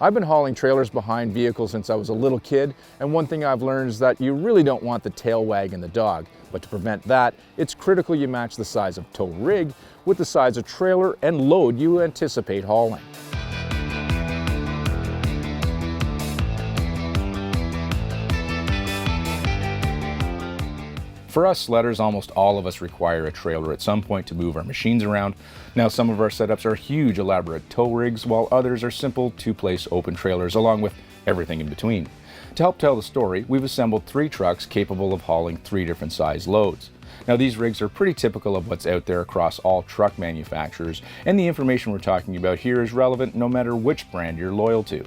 I've been hauling trailers behind vehicles since I was a little kid, and one thing I've learned is that you really don't want the tail wagging the dog. But to prevent that, it's critical you match the size of tow rig with the size of trailer and load you anticipate hauling. For us sledders, almost all of us require a trailer at some point to move our machines around. Now, some of our setups are huge, elaborate tow rigs, while others are simple two-place open trailers, along with everything in between. To help tell the story, we've assembled 3 trucks capable of hauling 3 different size loads. Now, these rigs are pretty typical of what's out there across all truck manufacturers, and the information we're talking about here is relevant no matter which brand you're loyal to.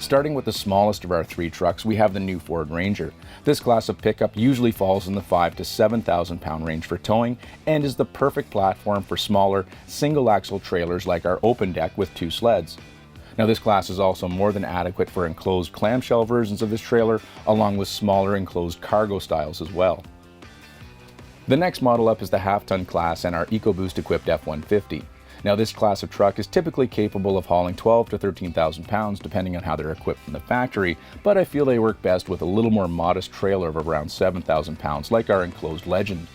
Starting with the smallest of our 3 trucks, we have the new Ford Ranger. This class of pickup usually falls in the 5,000 to 7,000 pound range for towing and is the perfect platform for smaller single axle trailers like our open deck with 2 sleds. Now, this class is also more than adequate for enclosed clamshell versions of this trailer, along with smaller enclosed cargo styles as well. The next model up is the half-ton class and our EcoBoost equipped F-150. Now, this class of truck is typically capable of hauling 12,000 to 13,000 pounds depending on how they're equipped from the factory, but I feel they work best with a little more modest trailer of around 7,000 pounds like our enclosed Legend.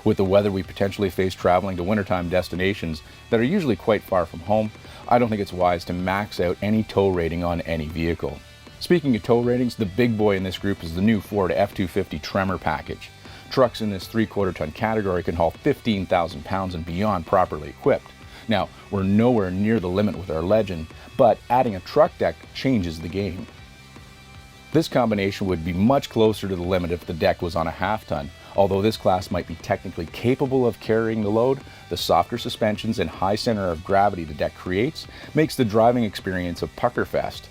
With the weather we potentially face traveling to wintertime destinations that are usually quite far from home, I don't think it's wise to max out any tow rating on any vehicle. Speaking of tow ratings, the big boy in this group is the new Ford F-250 Tremor package. Trucks in this 3/4 ton category can haul 15,000 pounds and beyond properly equipped. Now, we're nowhere near the limit with our Legend, but adding a truck deck changes the game. This combination would be much closer to the limit if the deck was on a half-ton. Although this class might be technically capable of carrying the load, the softer suspensions and high center of gravity the deck creates makes the driving experience a puckerfest.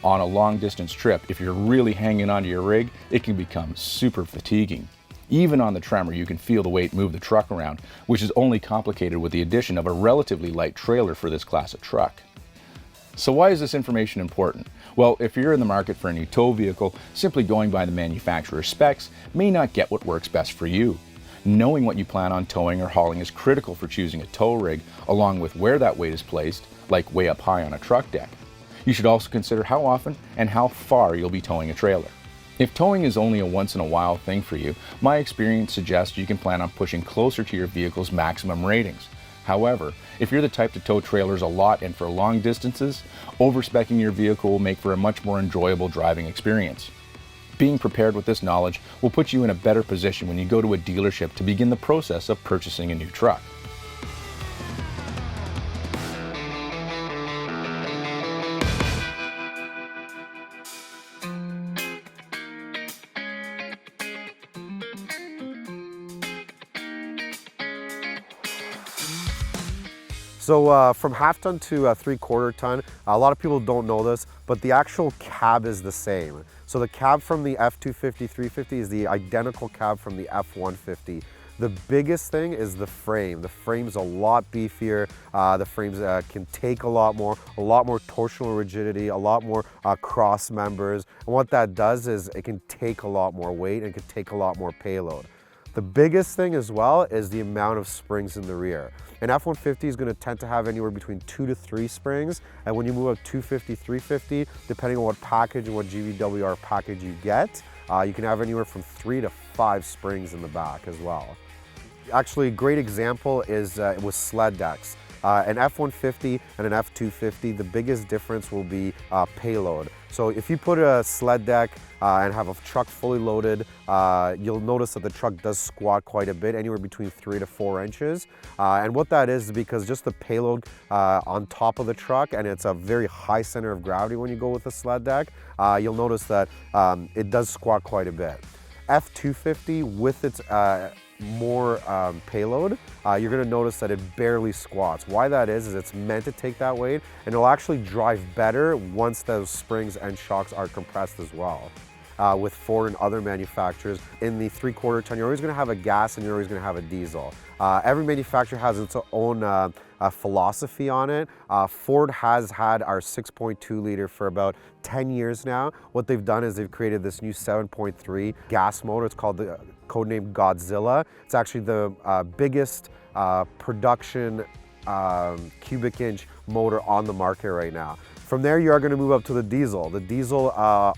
On a long-distance trip, if you're really hanging onto your rig, it can become super fatiguing. Even on the Tremor, you can feel the weight move the truck around, which is only complicated with the addition of a relatively light trailer for this class of truck. So why is this information important? Well, if you're in the market for a new tow vehicle, simply going by the manufacturer's specs may not get what works best for you. Knowing what you plan on towing or hauling is critical for choosing a tow rig, along with where that weight is placed, like way up high on a truck deck. You should also consider how often and how far you'll be towing a trailer. If towing is only a once-in-a-while thing for you, my experience suggests you can plan on pushing closer to your vehicle's maximum ratings. However, if you're the type to tow trailers a lot and for long distances, overspeccing your vehicle will make for a much more enjoyable driving experience. Being prepared with this knowledge will put you in a better position when you go to a dealership to begin the process of purchasing a new truck. So from half ton to 3/4 ton, a lot of people don't know this, but the actual cab is the same. So the cab from the F-250 350 is the identical cab from the F-150. The biggest thing is the frame. The frame's a lot beefier. The frames can take a lot more torsional rigidity, a lot more cross members. And what that does is it can take a lot more weight and it can take a lot more payload. The biggest thing as well is the amount of springs in the rear. An F-150 is going to tend to have anywhere between 2 to 3 springs, and when you move up 250, 350, depending on what package and what GVWR package you get, you can have anywhere from 3 to 5 springs in the back as well. Actually, a great example is with sled decks. An F-150 and an F-250, the biggest difference will be payload. So if you put a sled deck and have a truck fully loaded, you'll notice that the truck does squat quite a bit, anywhere between 3 to 4 inches. And what that is because just the payload on top of the truck, and it's a very high center of gravity when you go with a sled deck, you'll notice that it does squat quite a bit. F-250 with its more payload, you're going to notice that it barely squats. Why that is it's meant to take that weight, and it'll actually drive better once those springs and shocks are compressed as well. with Ford and other manufacturers. In the 3/4 ton, you're always going to have a gas and you're always going to have a diesel. Every manufacturer has its own philosophy on it. Ford has had our 6.2 liter for about 10 years now. What they've done is they've created this new 7.3 gas motor. It's called the codename Godzilla. It's actually the biggest production cubic inch motor on the market right now. From there, you are going to move up to the diesel. The diesel,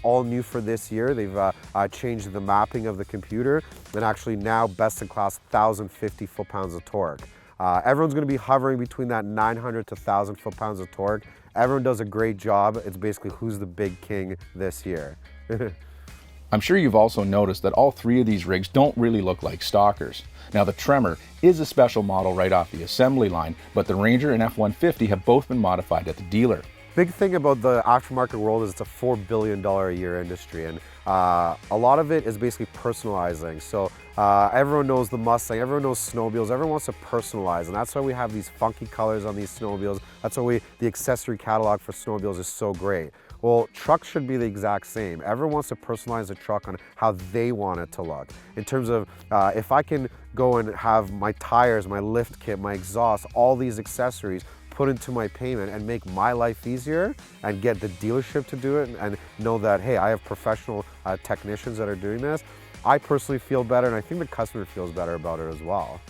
all new for this year. They've changed the mapping of the computer and actually now best in class 1,050 foot-pounds of torque. Everyone's going to be hovering between that 900 to 1,000 foot-pounds of torque. Everyone does a great job. It's basically who's the big king this year. I'm sure you've also noticed that all three of these rigs don't really look like stockers. Now the Tremor is a special model right off the assembly line, but the Ranger and F-150 have both been modified at the dealer. Big thing about the aftermarket world is it's a $4 billion a year industry, and a lot of it is basically personalizing. So everyone knows the Mustang, everyone knows snowmobiles, everyone wants to personalize, and that's why we have these funky colors on these snowmobiles. That's why the accessory catalog for snowmobiles is so great. Well, trucks should be the exact same. Everyone wants to personalize a truck on how they want it to look. In terms of, if I can go and have my tires, my lift kit, my exhaust, all these accessories put into my payment and make my life easier and get the dealership to do it and know that, hey, I have professional technicians that are doing this, I personally feel better, and I think the customer feels better about it as well.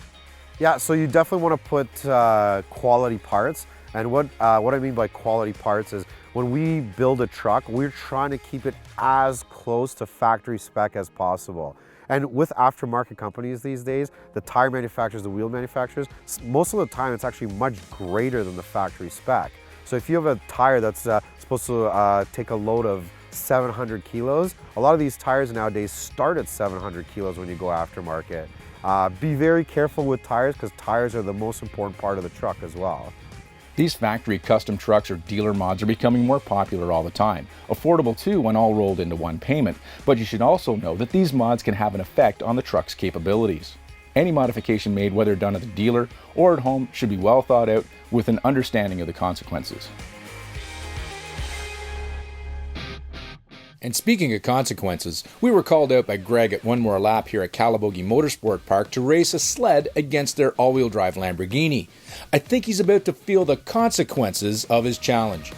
Yeah, so you definitely want to put quality parts. And what I mean by quality parts is when we build a truck, we're trying to keep it as close to factory spec as possible. And with aftermarket companies these days, the tire manufacturers, the wheel manufacturers, most of the time it's actually much greater than the factory spec. So if you have a tire that's supposed to take a load of 700 kilos, a lot of these tires nowadays start at 700 kilos when you go aftermarket. Be very careful with tires because tires are the most important part of the truck as well. These factory custom trucks or dealer mods are becoming more popular all the time. Affordable too when all rolled into one payment, but you should also know that these mods can have an effect on the truck's capabilities. Any modification made, whether done at the dealer or at home, should be well thought out with an understanding of the consequences. And speaking of consequences, we were called out by Greg at One More Lap here at Calabogie Motorsport Park to race a sled against their all-wheel drive Lamborghini. I think he's about to feel the consequences of his challenge.